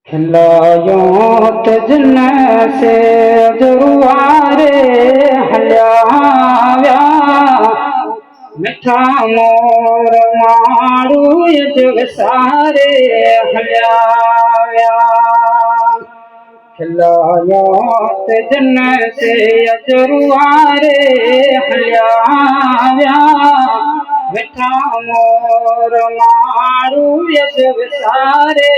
खिलायो तजन से जुआरे हल्या मिठा मोर मारू जुग सारे हल्या खिलायो तजन से जुआरे हल्या मिठा मोर मारू जुग सारे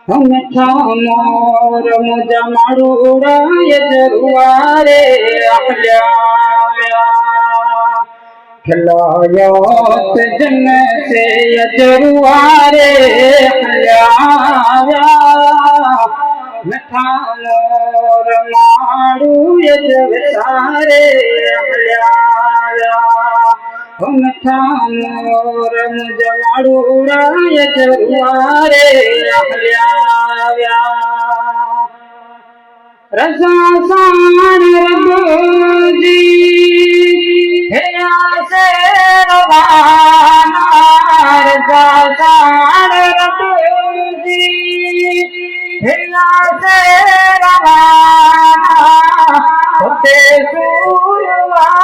मिठा मोर मुझ मारूड़ा जुआरे खिलायो तजन से जुआरे मिठा मोर मारू जुग सारे मिठा मोर मुझ मारूड़ा जुआरे रजा सान रबूजी हेया से रवाना रजा सान रबूजी हेया से रवाना होते सूरवारी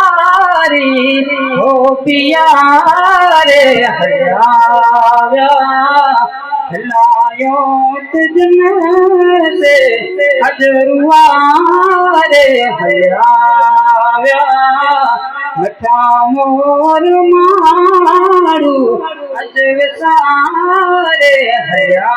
हो पियारे हरियाव्या खिलायो तजन से जुआरे हल्या मिठा मोर मारू जुग सारे हल्या।